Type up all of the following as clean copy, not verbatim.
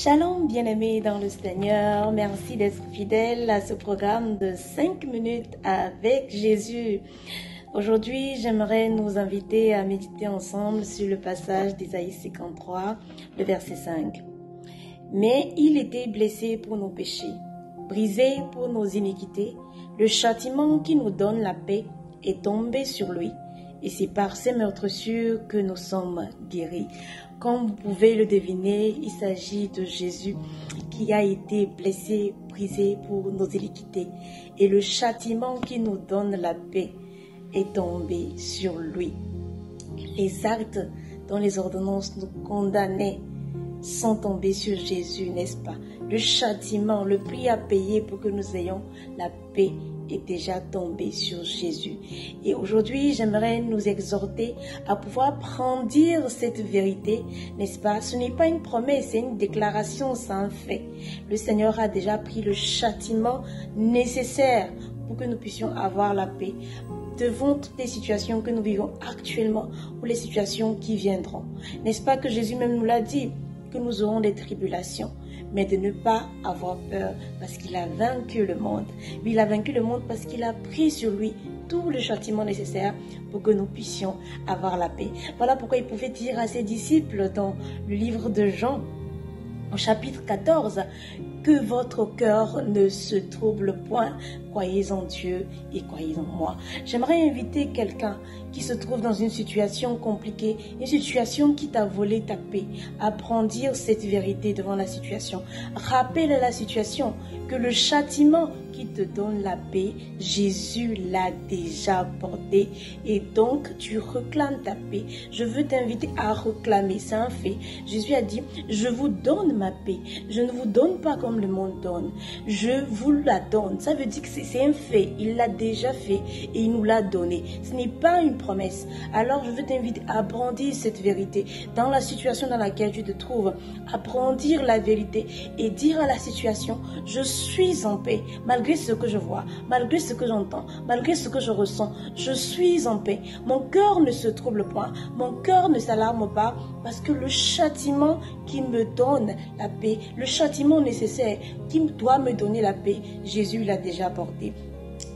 Shalom bien-aimés dans le Seigneur, merci d'être fidèles à ce programme de 5 minutes avec Jésus. Aujourd'hui, j'aimerais nous inviter à méditer ensemble sur le passage d'Ésaïe 53, le verset 5. Mais il était blessé pour nos péchés, brisé pour nos iniquités, le châtiment qui nous donne la paix est tombé sur lui, et c'est par ses meurtrissures que nous sommes guéris. Comme vous pouvez le deviner, il s'agit de Jésus qui a été blessé, brisé pour nos iniquités. Et le châtiment qui nous donne la paix est tombé sur lui. Les actes dont les ordonnances nous condamnaient sont tombés sur Jésus, n'est-ce pas? Le châtiment, le prix à payer pour que nous ayons la paix est déjà tombé sur Jésus. Et aujourd'hui, j'aimerais nous exhorter à pouvoir brandir cette vérité, n'est-ce pas? Ce n'est pas une promesse, c'est une déclaration, c'est un fait. Le Seigneur a déjà pris le châtiment nécessaire pour que nous puissions avoir la paix devant toutes les situations que nous vivons actuellement ou les situations qui viendront. N'est-ce pas que Jésus même nous l'a dit, que nous aurons des tribulations, mais de ne pas avoir peur parce qu'il a vaincu le monde. Lui, il a vaincu le monde parce qu'il a pris sur lui tout le châtiment nécessaire pour que nous puissions avoir la paix. Voilà pourquoi il pouvait dire à ses disciples dans le livre de Jean, au chapitre 14, que votre cœur ne se trouble point, croyez en Dieu et croyez en moi. J'aimerais inviter quelqu'un qui se trouve dans une situation compliquée, une situation qui t'a volé ta paix, à brandir cette vérité devant la situation. Rappelle à la situation que le châtiment qui te donne la paix, Jésus l'a déjà porté et donc tu réclames ta paix. Je veux t'inviter à réclamer, c'est un fait. Jésus a dit, je vous donne ma paix, je ne vous donne pas comme le monde donne, je vous la donne. Ça veut dire que c'est un fait, il l'a déjà fait et il nous l'a donné. Ce n'est pas une promesse. Alors je veux t'inviter à brandir cette vérité dans la situation dans laquelle tu te trouves, à brandir la vérité et dire à la situation, je suis en paix, malgré ce que je vois, malgré ce que j'entends, malgré ce que je ressens, je suis en paix. Mon cœur ne se trouble point, mon cœur ne s'alarme pas, parce que le châtiment qui me donne la paix, le châtiment nécessaire qui doit me donner la paix, Jésus l'a déjà porté.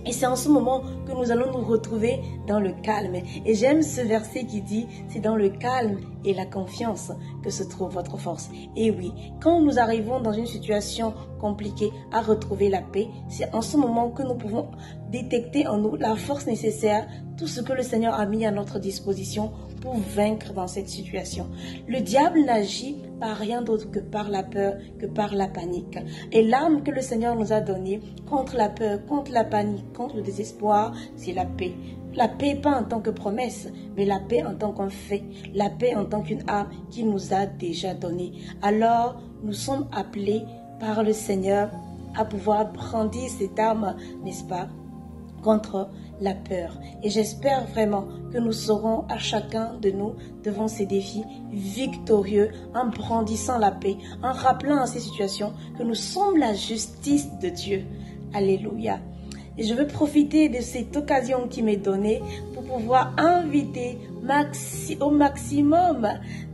Et c'est en ce moment que nous allons nous retrouver dans le calme. Et j'aime ce verset qui dit, c'est dans le calme et la confiance que se trouve votre force. Et oui, quand nous arrivons dans une situation compliquée à retrouver la paix, c'est en ce moment que nous pouvons détecter en nous la force nécessaire, tout ce que le Seigneur a mis à notre disposition pour vaincre dans cette situation. Le diable n'agit par rien d'autre que par la peur, que par la panique. Et l'arme que le Seigneur nous a donnée contre la peur, contre la panique, contre le désespoir, c'est la paix. La paix pas en tant que promesse, mais la paix en tant qu'un fait. La paix en tant qu'une arme qu'il nous a déjà donnée. Alors, nous sommes appelés par le Seigneur à pouvoir brandir cette arme, n'est-ce pas, contre la peur. Et j'espère vraiment que nous serons à chacun de nous devant ces défis victorieux en brandissant la paix, en rappelant à ces situations que nous sommes la justice de Dieu. Alléluia. Et je veux profiter de cette occasion qui m'est donnée pour pouvoir inviter au maximum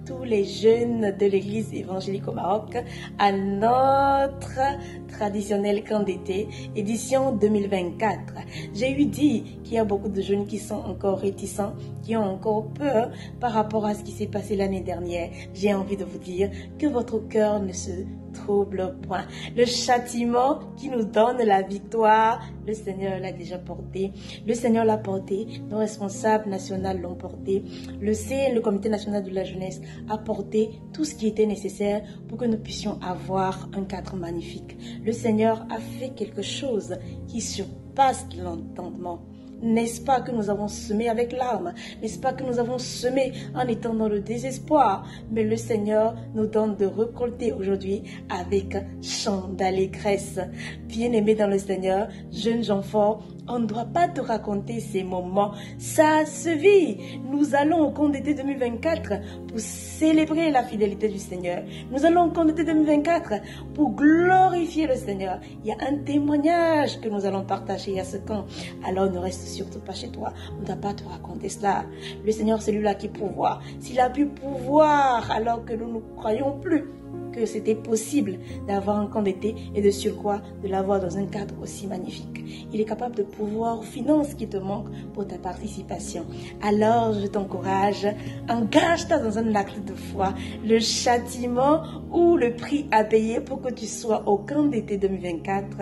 tous les jeunes de l'église évangélique au Maroc à notre traditionnel camp d'été, édition 2024. J'ai eu dit qu'il y a beaucoup de jeunes qui sont encore réticents, qui ont encore peur par rapport à ce qui s'est passé l'année dernière. J'ai envie de vous dire que votre cœur ne se trouble point. Le châtiment qui nous donne la victoire, le Seigneur l'a déjà porté. Le Seigneur l'a porté, nos responsables nationaux l'ont porté. Le Comité national de la jeunesse a porté tout ce qui était nécessaire pour que nous puissions avoir un cadre magnifique. Le Seigneur a fait quelque chose qui surpasse l'entendement. N'est-ce pas que nous avons semé avec larmes? N'est-ce pas que nous avons semé en étant dans le désespoir? Mais le Seigneur nous donne de récolter aujourd'hui avec chant d'allégresse. Bien-aimés dans le Seigneur, jeunes enfants, on ne doit pas te raconter ces moments. Ça se vit. Nous allons au camp d'été 2024 pour célébrer la fidélité du Seigneur. Nous allons au camp d'été 2024 pour glorifier le Seigneur. Il y a un témoignage que nous allons partager à ce camp. Alors ne reste surtout pas chez toi. On ne doit pas te raconter cela. Le Seigneur, c'est lui-là qui pourvoit. S'il a pu pouvoir alors que nous ne croyons plus, que c'était possible d'avoir un camp d'été et de surcroît de l'avoir dans un cadre aussi magnifique. Il est capable de pourvoir aux finances qui te manquent pour ta participation. Alors, je t'encourage, engage-toi dans un acte de foi. Le châtiment ou le prix à payer pour que tu sois au camp d'été 2024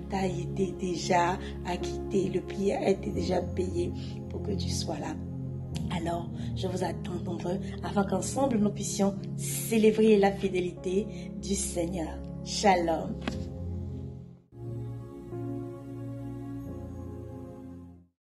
t'a été déjà acquitté. Le prix a été déjà payé pour que tu sois là. Alors, je vous attends nombreux afin qu'ensemble nous puissions célébrer la fidélité du Seigneur. Shalom.